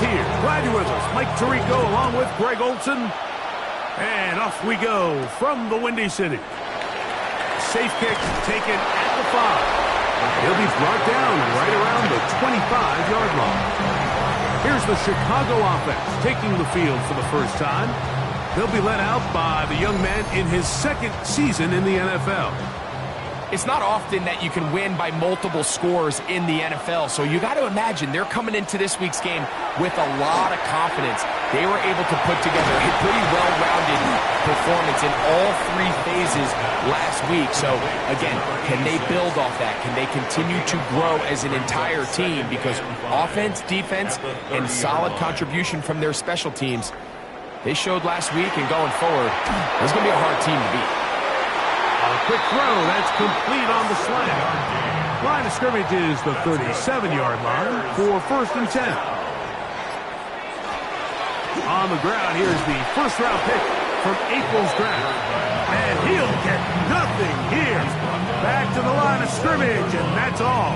here. Glad you're with us. Mike Tirico along with Greg Olson. And off we go from the Windy City. Safe kick taken at the 5. He'll be brought down right around the 25-yard line. Here's the Chicago offense taking the field for the first time. They'll be led out by the young man in his second season in the NFL. It's not often that you can win by multiple scores in the NFL, so you got to imagine they're coming into this week's game with a lot of confidence. They were able to put together a pretty well-rounded performance in all 3 phases last week. So, again, can they build off that? Can they continue to grow as an entire team? Because offense, defense, and solid contribution from their special teams, they showed last week, and going forward, it's going to be a hard team to beat. A quick throw, that's complete on the slant. Line of scrimmage is the 37-yard line for 1st and 10. On the ground, here's the first-round pick from April's draft. And he'll get nothing here. Back to the line of scrimmage, and that's all.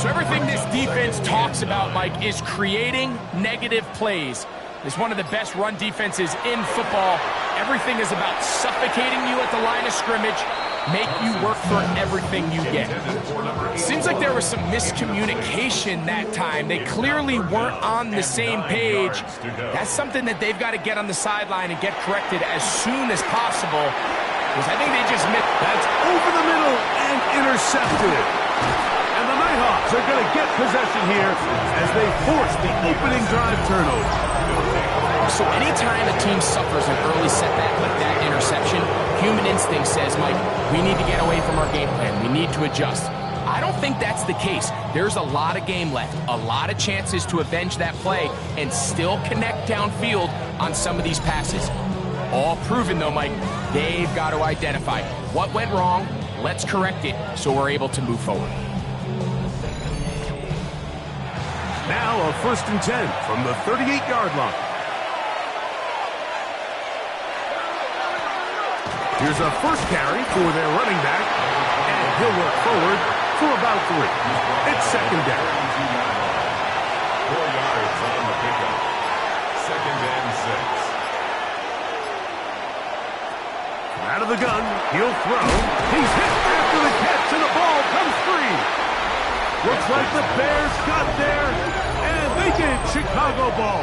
So everything this defense talks about, Mike, is creating negative plays. It's one of the best run defenses in football. Everything is about suffocating you at the line of scrimmage, make you work for everything you get. Seems like there was some miscommunication that time. They clearly weren't on the same page. That's something that they've got to get on the sideline and get corrected as soon as possible, because I think they just missed. That's over the middle and intercepted. And the Nighthawks are going to get possession here as they force the opening drive turnover. So anytime a team suffers an early setback like that interception, human instinct says, Mike, we need to get away from our game plan. We need to adjust. I don't think that's the case. There's a lot of game left, a lot of chances to avenge that play and still connect downfield on some of these passes. All proven, though, Mike, they've got to identify what went wrong, let's correct it so we're able to move forward. Now a 1st and 10 from the 38-yard line. Here's a first carry for their running back, and he'll work forward for about 3. It's 2nd down. 4 yards on the pickup. 2nd and 6. Out of the gun, he'll throw. He's hit after the catch, and the ball comes free. Looks like the Bears got there, and they did. Chicago ball.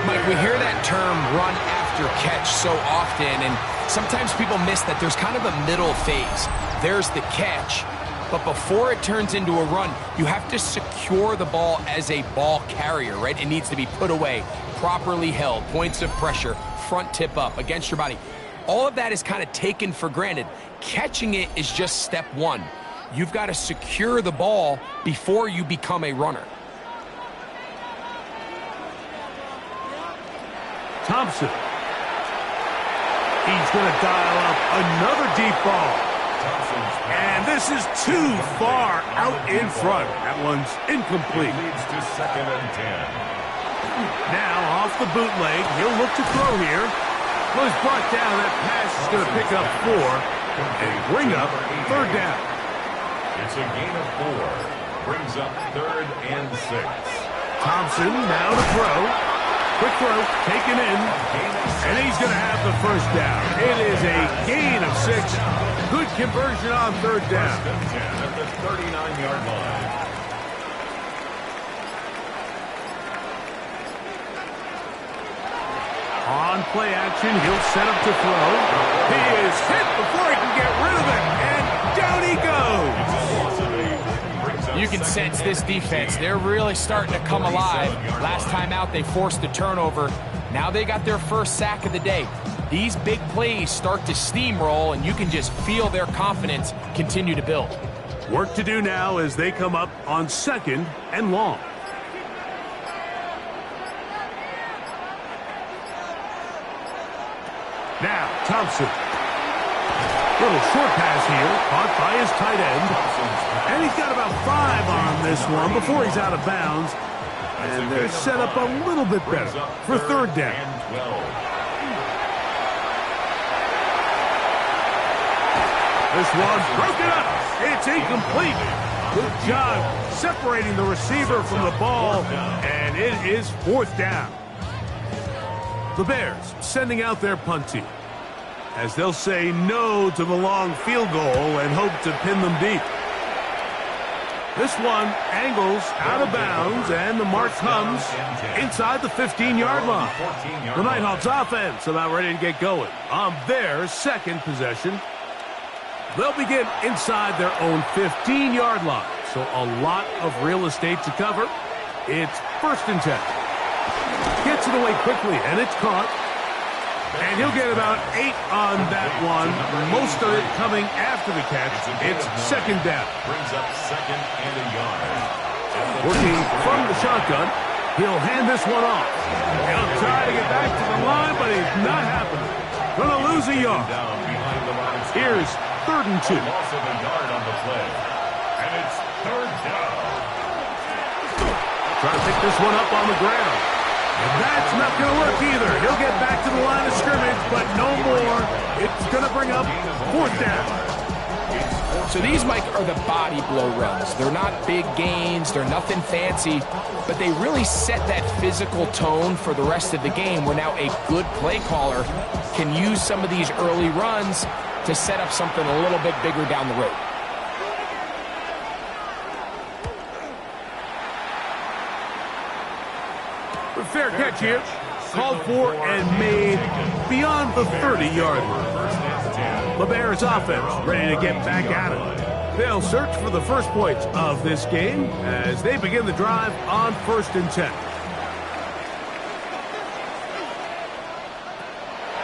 Mike, we hear that term run after catch so often, and sometimes people miss that there's kind of a middle phase. There's the catch, but before it turns into a run, you have to secure the ball as a ball carrier, right? It needs to be put away, properly held, points of pressure, front tip up against your body. All of that is kind of taken for granted. Catching it is just step 1. You've got to secure the ball before you become a runner. Thompson. He's going to dial up another deep ball. And this is too far out in front. That one's incomplete. Leads to 2nd and 10. Now off the bootleg, he'll look to throw here. Well, he's brought down. That pass is going to pick up 4 and bring up 3rd down. It's a gain of 4. Brings up 3rd and 6. Thompson now to throw. Quick throw, taken in, and he's going to have the 1st down. It is a gain of 6. Good conversion on 3rd down. 1st and 10 at the 39-yard line. On play action, he'll set up to throw. He is hit before he can get rid of it, and down he goes. You can sense this defense. They're really starting to come alive. Last time out, they forced a turnover. Now they got their first sack of the day. These big plays start to steamroll, and you can just feel their confidence continue to build. Work to do now as they come up on 2nd and long. Now, Thompson. Little short pass here, caught by his tight end. And he's got about 5 on this one before he's out of bounds. And they're set up a little bit better for 3rd down. This one's broken up. It's incomplete. Good job separating the receiver from the ball, and it is 4th down. The Bears sending out their punt team, as they'll say no to the long field goal and hope to pin them deep. This one angles out of bounds, and the mark comes inside the 15-yard line. The Nighthawks offense about ready to get going on their second possession. They'll begin inside their own 15-yard line, so a lot of real estate to cover. It's 1st and 10. Gets it away quickly, and it's caught. And he'll get about 8 on that one, most of it coming after the catch. It's 2nd down. Brings up 2nd and a yard. Working from the shotgun, he'll hand this one off. He'll try to get back to the line, but he's not happening. Gonna lose a yard. Down behind the line. Here's 3rd and 2. Loss of a yard on the play. And it's 3rd down. Trying to pick this one up on the ground. And that's not going to work either. He'll get back to the line of scrimmage, but no more. It's going to bring up 4th down. So these, Mike, are the body blow runs. They're not big gains. They're nothing fancy, but they really set that physical tone for the rest of the game, where now a good play caller can use some of these early runs to set up something a little bit bigger down the road. Fair catch here. Called for and made beyond the 30-yard line. The Bears offense ready to get back at it. They'll search for the first points of this game as they begin the drive on 1st and 10.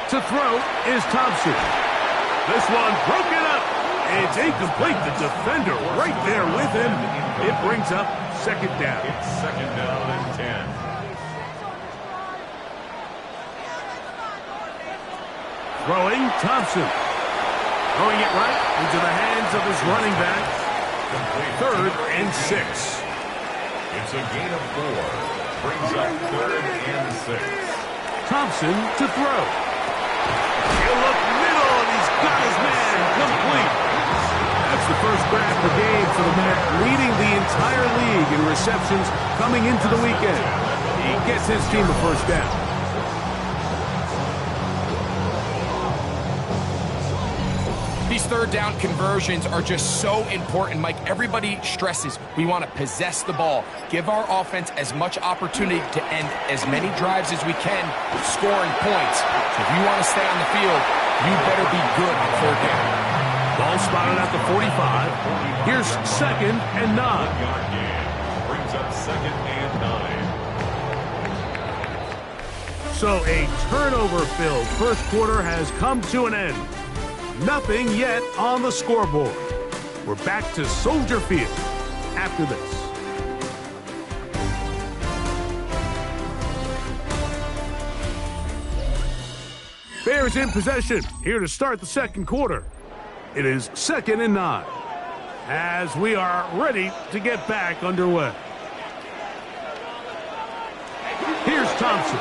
To throw is Thompson. This one broken up. It's incomplete. The defender right there with him. It brings up 2nd down. It's 2nd down and 10. Throwing, Thompson. Throwing it right into the hands of his running back. 3rd and 6. It's a gain of 4. Brings up 3rd and 6. Thompson to throw. He'll look middle, and he's got his man complete. That's the first grab per game for the man, leading the entire league in receptions coming into the weekend. He gets his team a 1st down. These 3rd down conversions are just so important, Mike. Everybody stresses we want to possess the ball, give our offense as much opportunity to end as many drives as we can, scoring points. So if you want to stay on the field, you better be good on 3rd down. Ball spotted at the 45. Here's 2nd and 9. Yard gain. Brings up 2nd and 9. So a turnover-filled first quarter has come to an end. Nothing yet on the scoreboard. We're back to Soldier Field after this. Bears in possession, here to start the 2nd quarter. It is 2nd and 9, as we are ready to get back underway. Here's Thompson.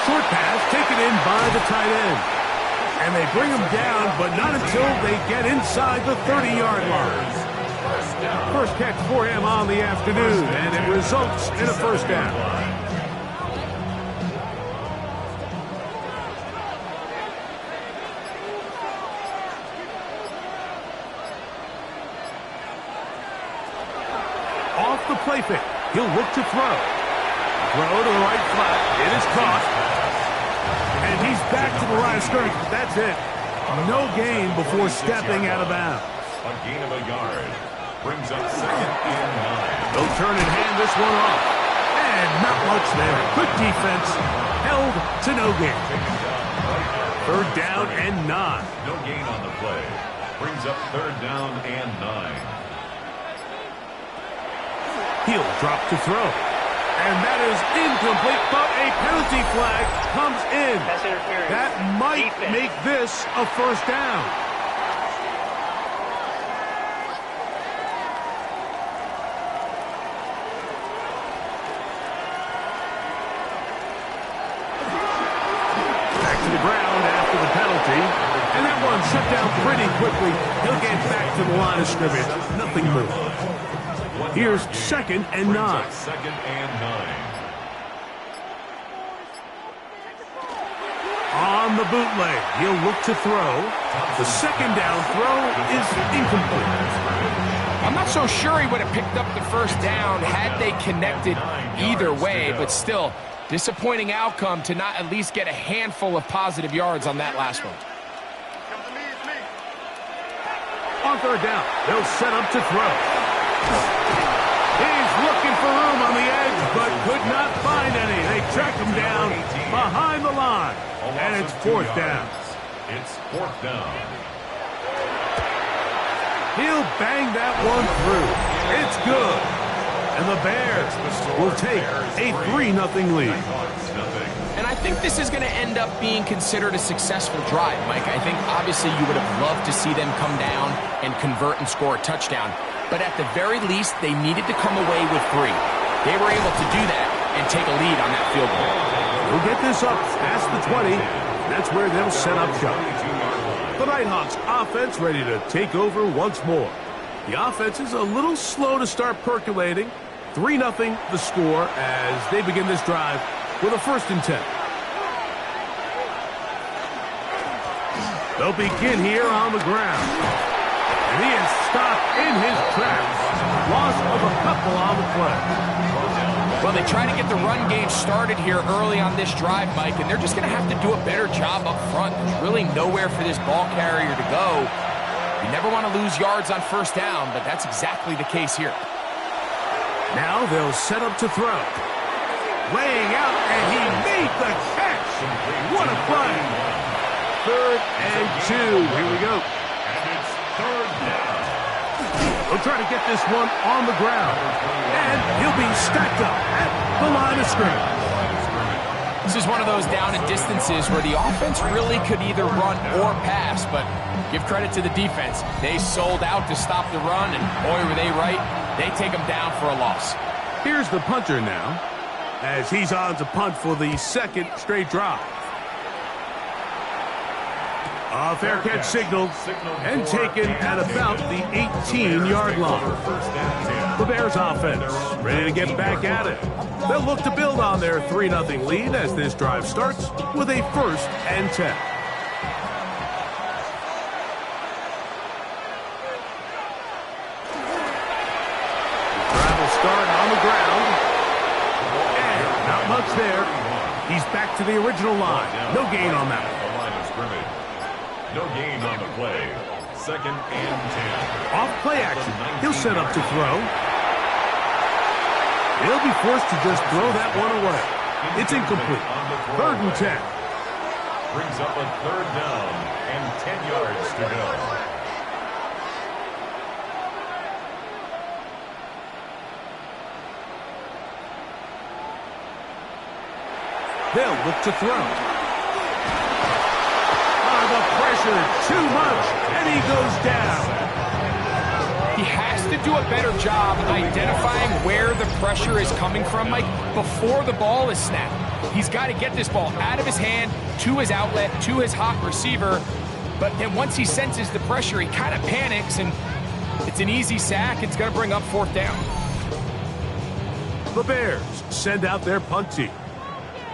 Short pass taken in by the tight end. And they bring him down, but not until they get inside the 30-yard line. First catch for him on the afternoon, and it results in a 1st down. Off the play fake, he'll look to throw. Throw to the right flat. It is caught. And he's back to the line of scrimmage, but that's it. No gain before stepping out of bounds. A gain of a yard. Brings up 2nd and 9. They'll turn and hand this one off. And not much there. Good defense. Held to no gain. 3rd down and 9. No gain on the play. Brings up 3rd down and 9. He'll drop to throw. And that is incomplete, but a penalty flag comes in. That might make this a 1st down. Back to the ground after the penalty. And that one run shut down pretty quickly. He'll get back to the line of scrimmage. Nothing more. Here's 2nd and 9. 2nd and 9. On the bootleg, he'll look to throw. The 2nd down throw is incomplete. I'm not so sure he would have picked up the first down had they connected either way, but still, disappointing outcome to not at least get a handful of positive yards on that last one. On 3rd down, they'll set up to throw. He's looking for room on the edge, but could not find any. They track him down behind the line, and it's 4th down. It's 4th down. He'll bang that one through. It's good. And the Bears will take a 3-0 lead. And I think this is going to end up being considered a successful drive, Mike. I think obviously you would have loved to see them come down and convert and score a touchdown. But at the very least, they needed to come away with 3. They were able to do that and take a lead on that field goal. We'll get this up past the 20. That's where they'll set up shop. The Nighthawks offense ready to take over once more. The offense is a little slow to start percolating. 3-0 the score as they begin this drive with a 1st and 10. They'll begin here on the ground. And he is stopped in his tracks. Loss of a couple on the play. Well, they try to get the run game started here early on this drive, Mike, and they're just going to have to do a better job up front. There's really nowhere for this ball carrier to go. You never want to lose yards on 1st down, but that's exactly the case here. Now they'll set up to throw. Laying out, and he made the catch. What a play. 3rd and 2. Here we go. And it's 3rd down. They'll try to get this one on the ground. And he'll be stacked up at the line of scrimmage. This is one of those down and distances where the offense really could either run or pass, but give credit to the defense. They sold out to stop the run, and boy, were they right. They take them down for a loss. Here's the punter now, as he's on to punt for the 2nd straight drive. A fair catch signaled and taken at about the 18-yard line. The Bears offense ready to get back at it. They'll look to build on their 3-0 lead as this drive starts with a 1st and 10. Travel start on the ground. And not much there. He's back to the original line. No gain on that one. The line of scrimmage. No gain on the play. 2nd and 10. Off play action. He'll set up to throw. He'll be forced to just throw that one away. It's incomplete. 3rd and 10. Brings up a 3rd down and 10 yards to go. They'll look to throw. The pressure too much, and he goes down. He has to do a better job identifying where the pressure is coming from, Mike, before the ball is snapped. He's got to get this ball out of his hand, to his outlet, to his hot receiver. But then once he senses the pressure, he kind of panics, and it's an easy sack. It's going to bring up 4th down. The Bears send out their punt team,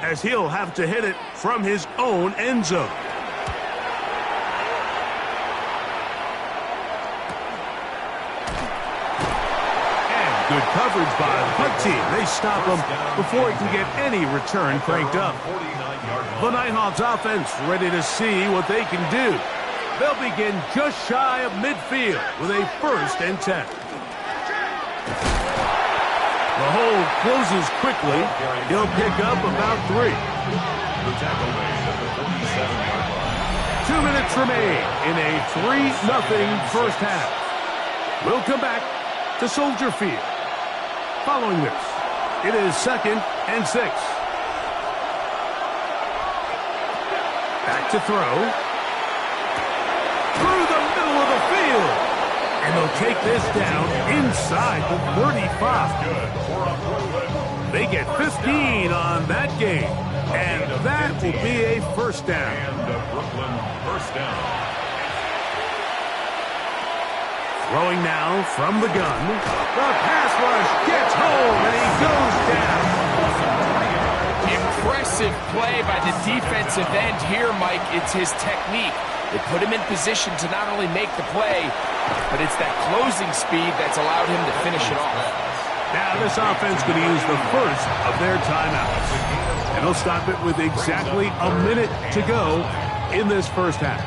as he'll have to hit it from his own end zone. Good coverage by the punt team. They stop him before he can get any return cranked up. The Nighthawks offense ready to see what they can do. They'll begin just shy of midfield with a 1st and 10. The hole closes quickly. He'll pick up about 3. 2 minutes remain in a 3-0 first half. We'll come back to Soldier Field. Following this, it is 2nd and 6. Back to throw. Through the middle of the field. And they'll take this down inside the 35. They get 15 on that game. And that will be a 1st down. And a Brooklyn 1st down. Throwing now from the gun. The pass rush gets home, and he goes down. Impressive play by the defensive end here, Mike. It's his technique. It put him in position to not only make the play, but it's that closing speed that's allowed him to finish it off. Now this offense going to use the first of their timeouts. And they'll stop it with exactly a minute to go in this first half.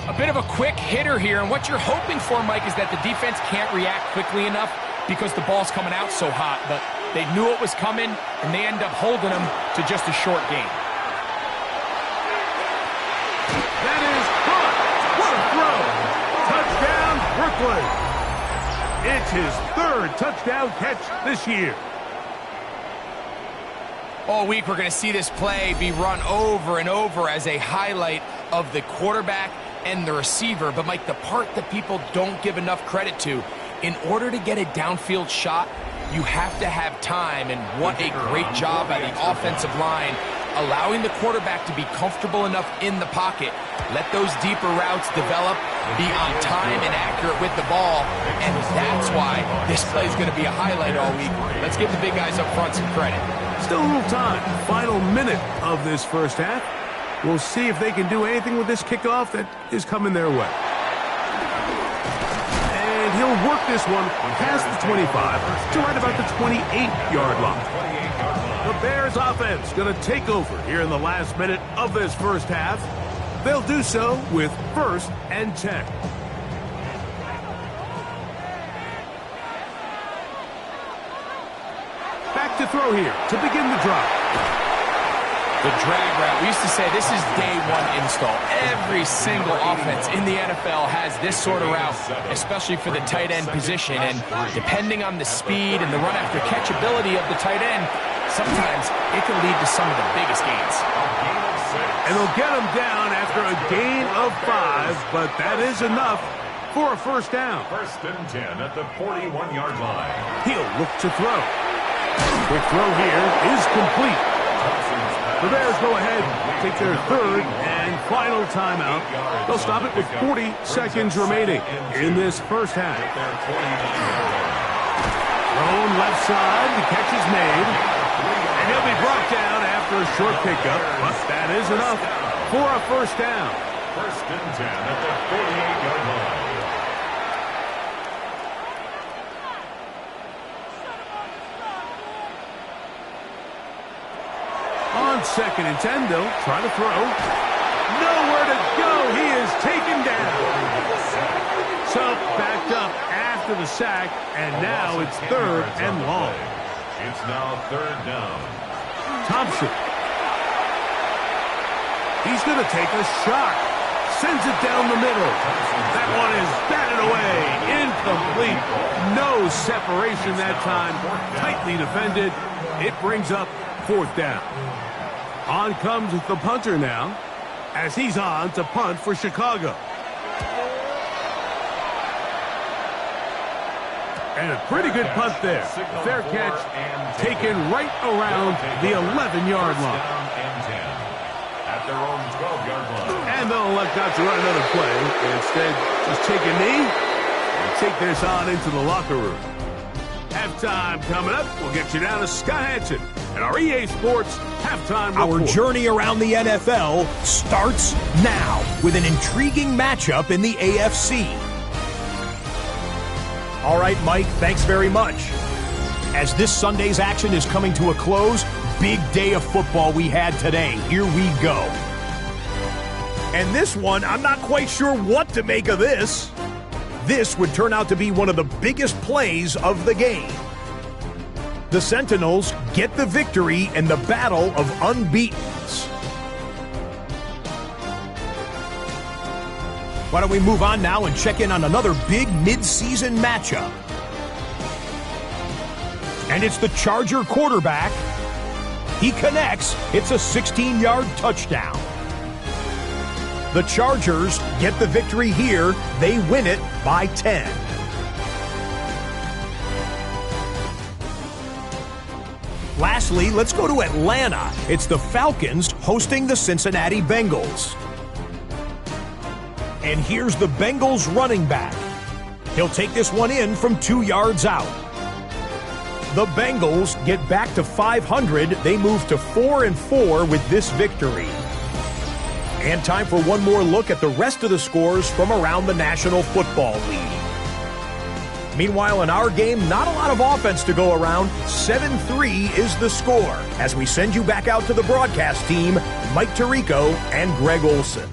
A bit of a quick hitter here, and what you're hoping for, Mike, is that the defense can't react quickly enough because the ball's coming out so hot. But they knew it was coming, and they end up holding them to just a short game. That is caught. What a throw. Touchdown, Brooklyn. It's his third touchdown catch this year. All week we're going to see this play be run over and over as a highlight of the quarterback and the receiver. But, Mike, the part that people don't give enough credit to, in order to get a downfield shot, you have to have time. And what a great job by the offensive line, allowing the quarterback to be comfortable enough in the pocket, let those deeper routes develop, be on time and accurate with the ball, and that's why this play is going to be a highlight all week. Let's give the big guys up front some credit. Still a little time. Final minute of this first half. We'll see if they can do anything with this kickoff that is coming their way. And he'll work this one past the 25 to right about the 28-yard line. The Bears offense going to take over here in the last minute of this first half. They'll do so with 1st and 10. Back to throw here to begin the drive. The drag route, we used to say this is day one install. Every single offense in the NFL has this sort of route, especially for the tight end position. And depending on the speed and the run after catch ability of the tight end, sometimes it can lead to some of the biggest gains. And they'll get him down after a gain of 5, but that is enough for a first down. 1st and 10 at the 41-yard line. He'll look to throw. Quick throw here is complete. The Bears go ahead, take their 3rd and final timeout. They'll stop it with 40 seconds remaining in this first half. Thrown left side, the catch is made. And he'll be brought down after a short pickup, but that is enough for a first down. 1st and 10 at the 48-yard line. On 2nd and 10, they'll try to throw. Nowhere to go. He is taken down. So backed up after the sack, and now it's 3rd and long. It's now 3rd down. Thompson. He's going to take a shot. Sends it down the middle. That one is batted away. Incomplete. No separation that time. Tightly defended. It brings up 4th down. On comes the punter now, as he's on to punt for Chicago. And a pretty good punt there. Fair catch taken right around the 11-yard line. At their own 12-yard line. And they'll elect not to run another play. Instead, just take a knee and take this on into the locker room. Halftime coming up. We'll get you down to Scott Hanson and our EA Sports Halftime Report. Our journey around the NFL starts now with an intriguing matchup in the AFC. All right, Mike, thanks very much. As this Sunday's action is coming to a close, big day of football we had today. Here we go. And this one, I'm not quite sure what to make of this. This would turn out to be one of the biggest plays of the game. The Sentinels get the victory in the battle of unbeatens. Why don't we move on now and check in on another big mid-season matchup. And it's the Charger quarterback. He connects. It's a 16-yard touchdown. The Chargers get the victory here. They win it by 10. Lastly, let's go to Atlanta. It's the Falcons hosting the Cincinnati Bengals. And here's the Bengals running back. He'll take this one in from 2 yards out. The Bengals get back to 500. They move to 4-4 with this victory. And time for one more look at the rest of the scores from around the National Football League. Meanwhile, in our game, not a lot of offense to go around. 7-3 is the score. As we send you back out to the broadcast team, Mike Tirico and Greg Olsen.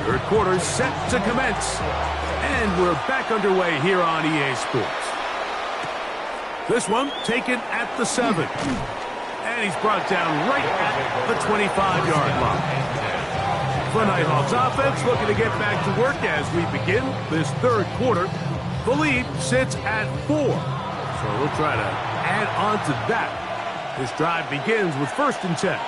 Third quarter set to commence. And we're back underway here on EA Sports. This one taken at the 7. And he's brought down right at the 25-yard line. The Nighthawks offense looking to get back to work as we begin this third quarter. The lead sits at 4. So we'll try to add on to that. This drive begins with 1st and 10.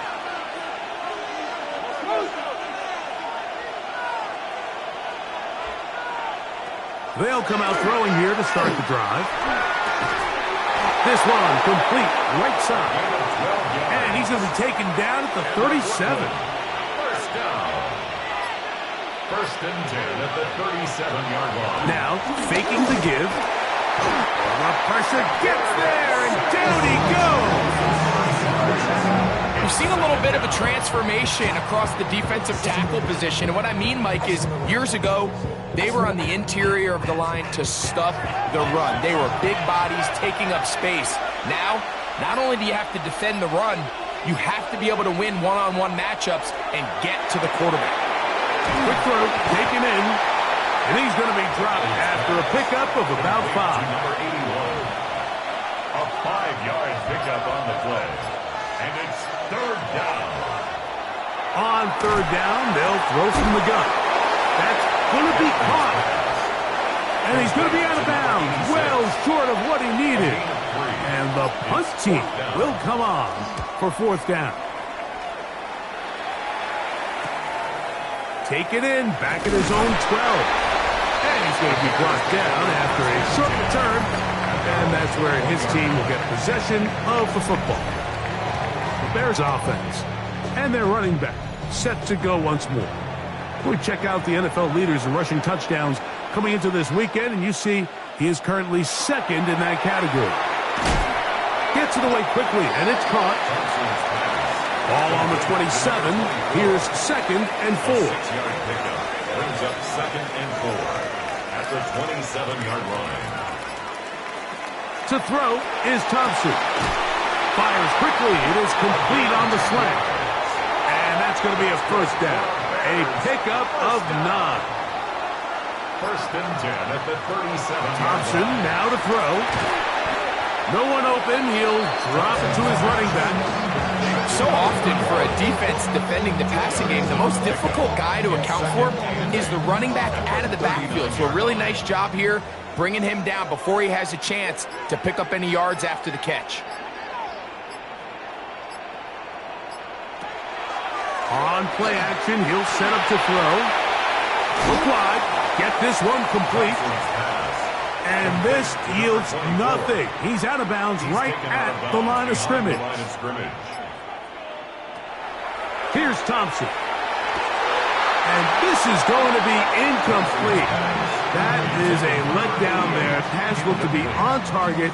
They'll come out throwing here to start the drive. This one complete right side. And he's going to be taken down at the 37. First down. 1st and 10 at the 37-yard line. Now, faking the give. The pressure gets there, and down he goes. We've seen a little bit of a transformation across the defensive tackle position. And what I mean, Mike, is years ago, they were on the interior of the line to stuff the run. They were big bodies taking up space. Now, not only do you have to defend the run, you have to be able to win one-on-one matchups and get to the quarterback. Quick throw, taken in, and he's going to be dropped after a pickup of about 5. Number 81. A 5-yard pickup on the play. And it's 3rd down. On 3rd down, they'll throw from the gun. That's going to be caught. And he's going to be out of bounds, well short of what he needed. And the punt team will come on for 4th down. Take it in, back at his own 12. And he's going to be brought down after a short return. And that's where his team will get possession of the football. The Bears offense and their running back set to go once more. We check out the NFL leaders in rushing touchdowns coming into this weekend, and you see he is currently 2nd in that category. Gets it away quickly, and it's caught. Ball on the 27. Here's 2nd and 4. 6-yard pickup brings up 2nd and 4 at the 27-yard line. To throw is Thompson. Fires quickly. It is complete on the slant. And that's going to be a 1st down. A pickup of 9. 1st and 10 at the 37. Thompson now to throw. No one open. He'll drop it to his running back. So often for a defense defending the passing game, the most difficult guy to account for is the running back out of the backfield. So a really nice job here bringing him down before he has a chance to pick up any yards after the catch. On play action, he'll set up to throw. Applied. Get this one complete. And this yields nothing. He's out of bounds right at the line of scrimmage. Here's Thompson. And this is going to be incomplete. That is a letdown there. Pass looked to be on target.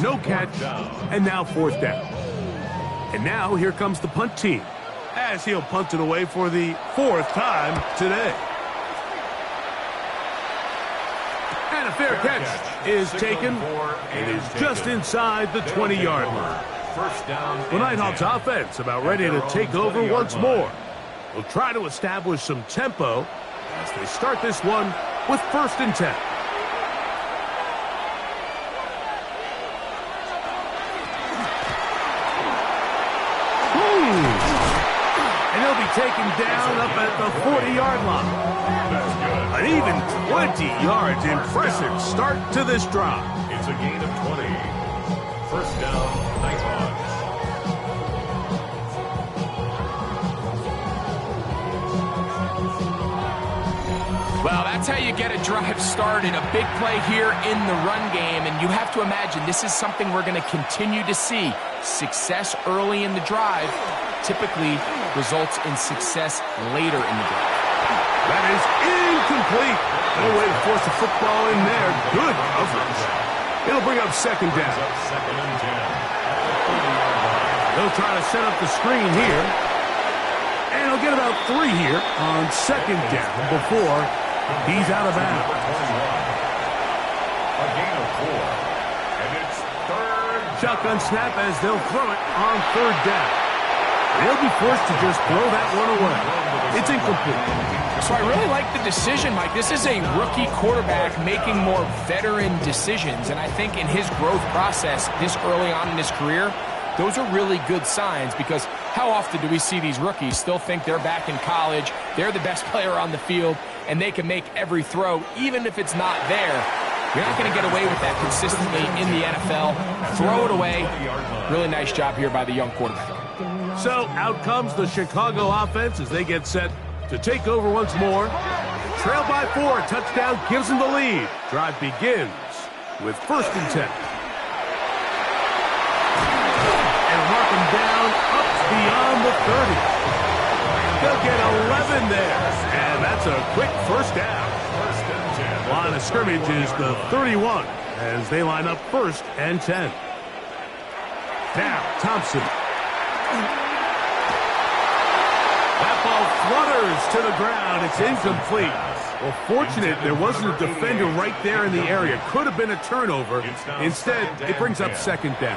No catch. And now 4th down. And now here comes the punt team, as he'll punt it away for the 4th time today. And a fair catch is taken. It is just inside the 20-yard line. The Nighthawks offense about ready to take over once more. They'll try to establish some tempo as they start this one with 1st and 10. And he'll be taken down up at the 40-yard line. An even 20 yards. Impressive start to this drive. It's a gain of 20. 1st down, Nighthawks. Well, that's how you get a drive started. A big play here in the run game, and you have to imagine this is something we're going to continue to see. Success early in the drive typically results in success later in the drive. That is incomplete. No way to force a football in there. Good coverage. It'll bring up second down. They'll try to set up the screen here. And he'll get about 3 here on second down before he's out of bounds. A gain of 4. And it's third. Shotgun snap as they'll throw it on third down. They'll be forced to just throw that one away. It's incomplete. So I really like the decision, Mike. This is a rookie quarterback making more veteran decisions, and I think in his growth process this early on in his career, those are really good signs, because how often do we see these rookies still think they're back in college, they're the best player on the field, and they can make every throw, even if it's not there. You're not going to get away with that consistently in the NFL. Throw it away. Really nice job here by the young quarterback. So out comes the Chicago offense as they get set to take over once more. Trail by 4. Touchdown gives them the lead. Drive begins with 1st and 10. And mark them down up beyond the 30. They'll get 11 there. And that's a quick first down. Line of scrimmage is the 31 as they line up 1st and 10. Now Thompson. That ball flutters to the ground. It's incomplete. Well, fortunate there wasn't a defender right there in the area. Could have been a turnover. Instead, it brings up second down.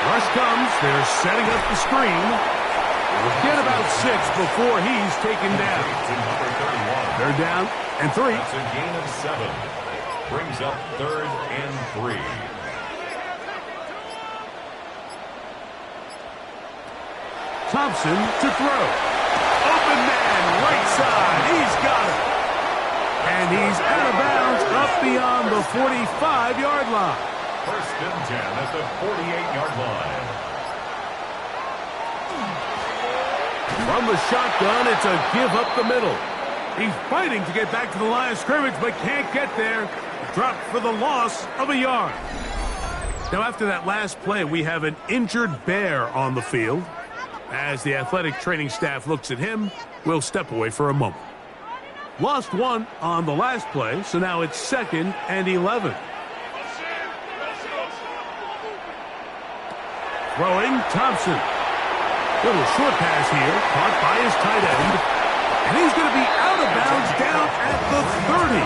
Rush comes. They're setting up the screen. We'll get about 6 before he's taken down. They're down and 3. That's a gain of 7. Brings up 3rd and 3. Thompson to throw. Open man, right side. He's got it. And he's out of bounds up beyond the 45-yard line. 1st and 10 at the 48-yard line. From the shotgun, it's a give up the middle. He's fighting to get back to the line of scrimmage, but can't get there. Dropped for the loss of a yard. Now, after that last play, we have an injured Bear on the field. As the athletic training staff looks at him, we'll step away for a moment. Lost 1 on the last play, so now it's 2nd and 11. Throwing, Thompson. Little short pass here, caught by his tight end. And he's going to be out of bounds down at the 30.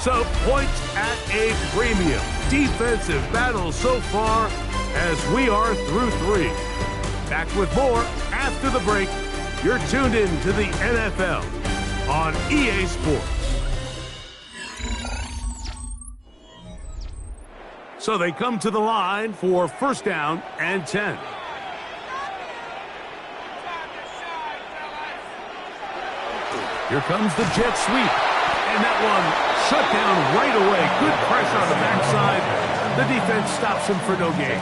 So, points at a premium. Defensive battle so far as we are through 3. Back with more after the break. You're tuned in to the NFL on EA Sports. So they come to the line for 1st down and 10. Here comes the jet sweep. And that one shut down right away. Good pressure on the backside. The defense stops him for no gain.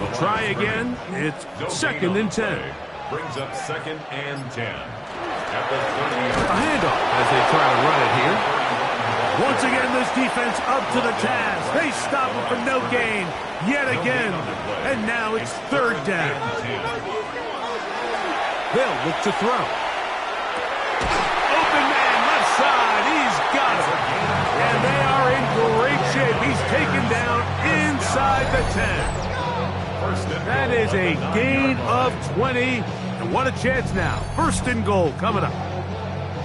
We'll try again. It's 2nd and 10. Brings up 2nd and 10. At the 30. A handoff as they try to run it here. Once again, this defense up to the task. They stop him for no gain yet again. And now it's 3rd down. They'll look to throw. Open man, left side. He's got it. And they are in great shape. He's taken down inside the 10. That is a gain of 20. And what a chance now. 1st and goal coming up.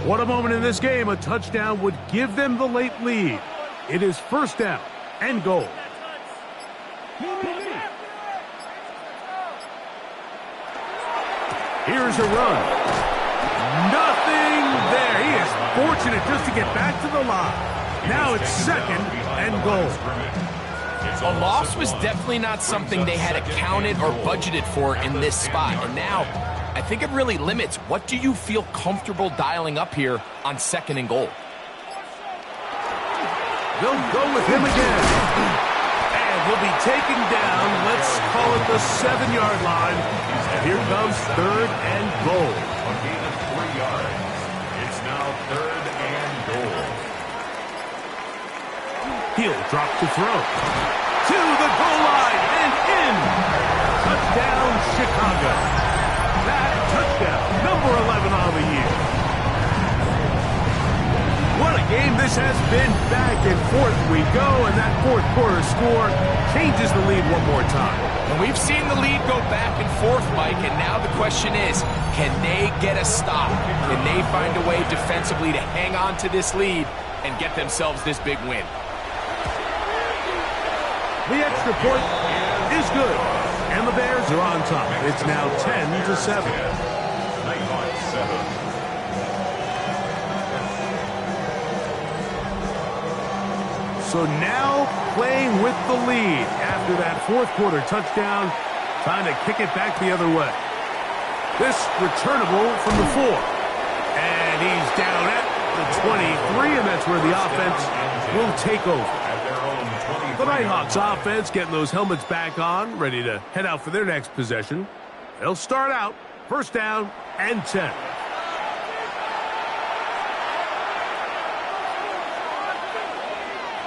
What a moment in this game. A touchdown would give them the late lead. It is 1st down and goal. Here's a run. Nothing there. He is fortunate just to get back to the line. Now it's 2nd and goal. A loss was definitely not something they had accounted or budgeted for in this spot. And now, I think it really limits what do you feel comfortable dialing up here on 2nd and goal. They'll go with him again. And he'll be taken down. Let's call it the 7-yard line. And here comes 3rd and goal. A gain of 3 yards. It's now 3rd and goal. He'll drop to throw. To the goal line and in. Touchdown, Chicago. That touchdown, number 11 on the year. What a game this has been. Back and forth we go, and that fourth quarter score changes the lead one more time. And we've seen the lead go back and forth, Mike, and now the question is, can they get a stop? Can they find a way defensively to hang on to this lead and get themselves this big win? The extra point is good, and the Bears are on top. It's now 10-7. Nighthawk 7. So now playing with the lead after that fourth quarter touchdown, trying to kick it back the other way. This returnable from the 4. And he's down at the 23, and that's where the offense will take over. The Nighthawks offense getting those helmets back on, ready to head out for their next possession. They'll start out, 1st down and 10.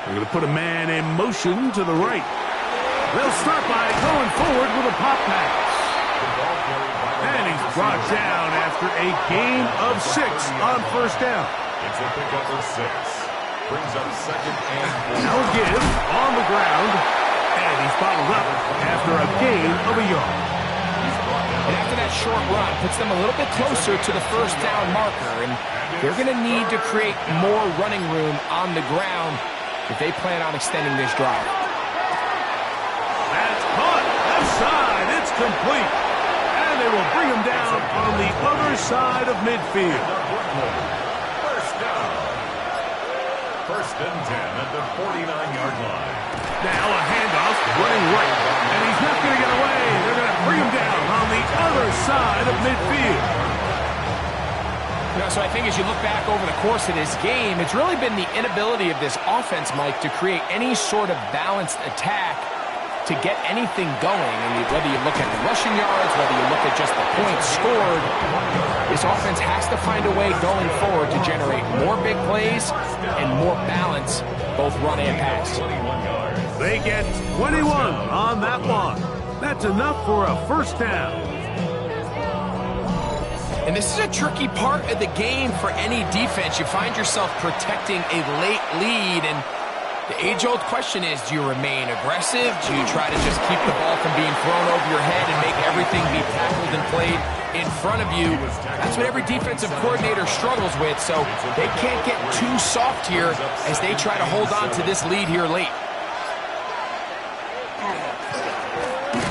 They're going to put a man in motion to the right. They'll start by going forward with a pop pass. And he's brought down after a gain of 6 on 1st down. It's a pickup of 6. Brings up 2nd and 4. Now give on the ground. And he's bottled up after a gain of a yard. And after that short run, puts them a little bit closer to the 1st down marker. And they're going to need to create more running room on the ground if they plan on extending this drive. That's caught. Left side. It's complete. And they will bring him down on the other side of midfield. 1st down. 1st and 10 at the 49-yard line. Now a handoff running right. And he's not going to get away. They're going to bring him down on the other side of midfield. So I think as you look back over the course of this game, it's really been the inability of this offense, Mike, to create any sort of balanced attack to get anything going. And whether you look at the rushing yards, whether you look at just the points scored, this offense has to find a way going forward to generate more big plays and more balance, both run and pass. They get 21 on that one. That's enough for a 1st down. And this is a tricky part of the game for any defense. You find yourself protecting a late lead, and the age-old question is, do you remain aggressive? Do you try to just keep the ball from being thrown over your head and make everything be tackled and played in front of you? That's what every defensive coordinator struggles with, so they can't get too soft here as they try to hold on to this lead here late.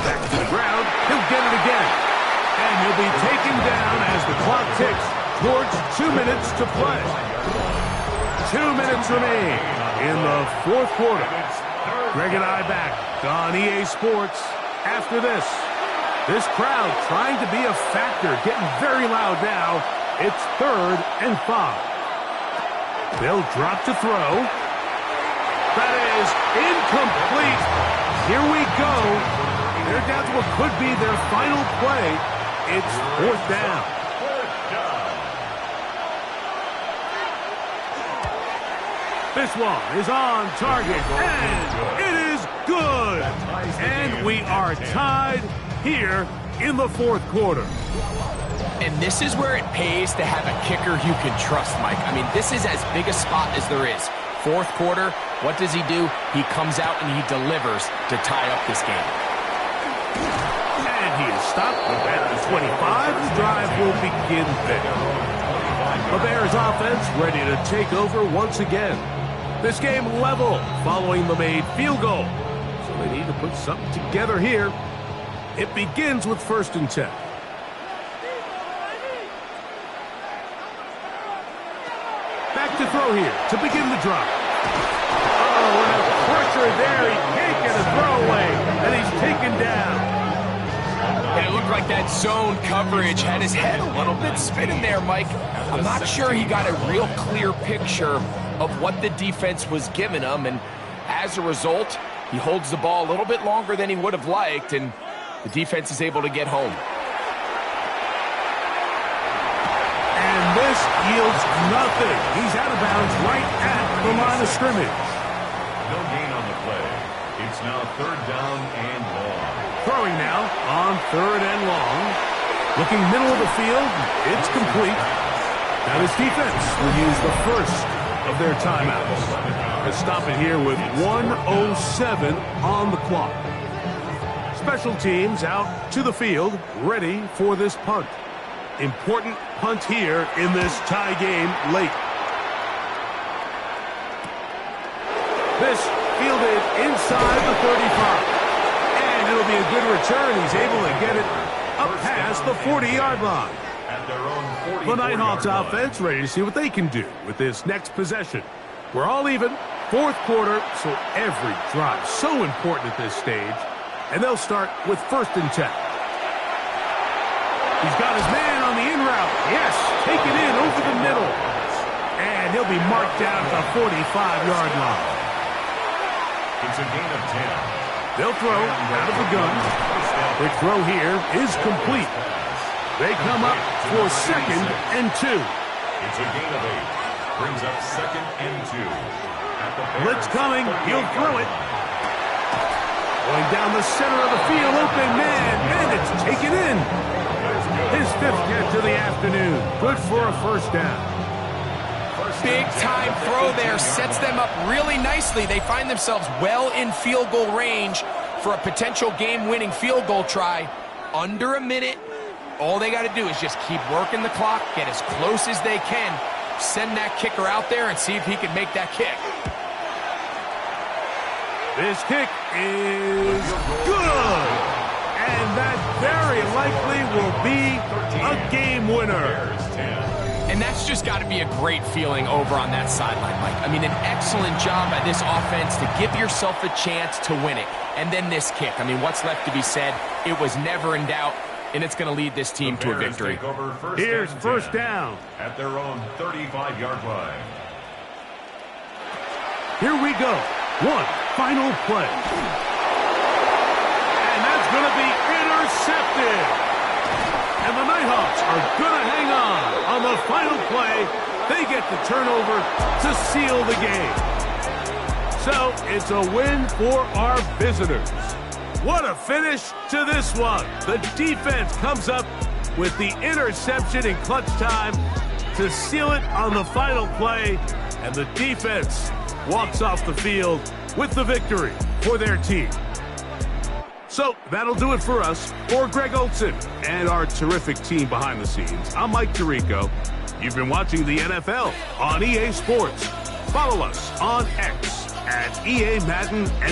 Back to the ground. He'll get it again. And he'll be taken down as the clock ticks towards 2 minutes to play. 2 minutes remain in the 4th quarter. Greg and I back on EA Sports after this. This crowd trying to be a factor, getting very loud now. It's 3rd and 5. They'll drop to throw. That is incomplete. Here we go. They're down to what could be their final play. It's 4th down. This one is on target, and it is good. And we are tied here in the 4th quarter. And this is where it pays to have a kicker you can trust, Mike. I mean, this is as big a spot as there is. 4th quarter, what does he do? He comes out and he delivers to tie up this game. And he is stopped at the 25. The drive will begin there. The Bears offense ready to take over once again. This game level following the made field goal. So they need to put something together here. It begins with 1st and 10. Back to throw here to begin the drive. Oh, and a pressure there. He can't get a throwaway, and he's taken down. And it looked like that zone coverage had his head a little bit spinning there, Mike. I'm not sure he got a real clear picture of what the defense was giving him, and as a result, He holds the ball a little bit longer than he would have liked, and the defense is able to get home. And this yields nothing. He's out of bounds right at the line of scrimmage. No gain on the play. It's now 3rd down and long. Throwing now on 3rd and long. Looking middle of the field. It's complete. Now this defense will use the first of their timeouts to stop it here with 1:07 on the clock. Special teams out to the field, ready for this punt. Important punt here in this tie game late. This fielded inside the 35. And it'll be a good return. He's able to get it up past the 40-yard line. At their own 44-yard The Nighthawks line. offense ready to see what they can do with this next possession. We're all even, 4th quarter, so every drive so important at this stage. And they'll start with 1st and 10. He's got his man on the in route. Yes, take it in over the middle. And he'll be marked down at the 45-yard line. It's a gain of 10. They'll throw out of the gun. The throw here is complete. They come up for 2nd and 2. It's a gain of 8. Brings up 2nd and 2. At the Blitz Bears' coming. He'll 38-yard throw it. line. Going down the center of the field. Open man. And it's taken in. His 5th catch of the afternoon. Good for a 1st down. Big time throw there, sets them up really nicely. They find themselves well in field goal range for a potential game-winning field goal try. Under a minute. All they got to do is just keep working the clock, get as close as they can, send that kicker out there and see if he can make that kick. This kick is good. And that very likely will be a game winner. And that's just got to be a great feeling over on that sideline, Mike. I mean, an excellent job by this offense to give yourself a chance to win it. And then this kick. I mean, what's left to be said? It was never in doubt, and it's going to lead this team to a victory. Here's 1st down. At their own 35-yard line. Here we go. One final play. And that's going to be intercepted. And the Nighthawks are going to hang on the final play. They get the turnover to seal the game. So it's a win for our visitors. What a finish to this one. The defense comes up with the interception in clutch time to seal it on the final play. And the defense walks off the field with the victory for their team. So that'll do it for us. For Greg Olson and our terrific team behind the scenes, I'm Mike Tirico. You've been watching the NFL on EA Sports. Follow us on X at EA Madden